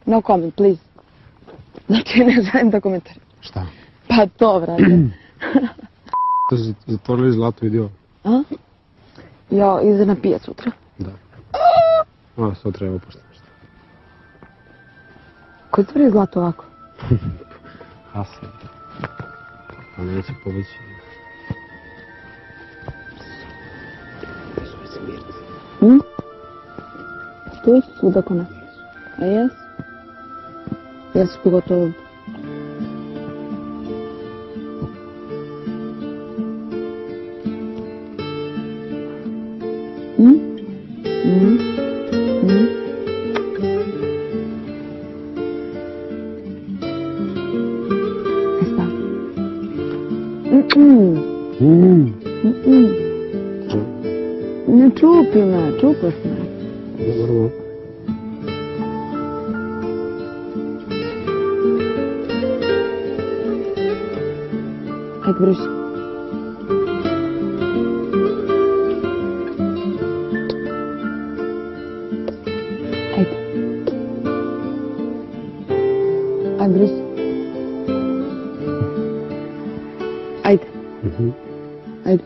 No comment, please. Znači, ne želim da komentariš. Šta? Pa to, vrate. To su zatvorili Zlatu i Dio. A? Ja, iza na pijac sutra. Da. A, sutra je opušteno. Ko je tvrdi Zlato ovako? Hasan. Pa neće poveći. Tu su svuda ko nas. A jes? Jesu pogotovo. Ne čupi me, čupaš me. Dobro. Ajde, briši. Ajde. Ajde, briši. Ajde. Ajde.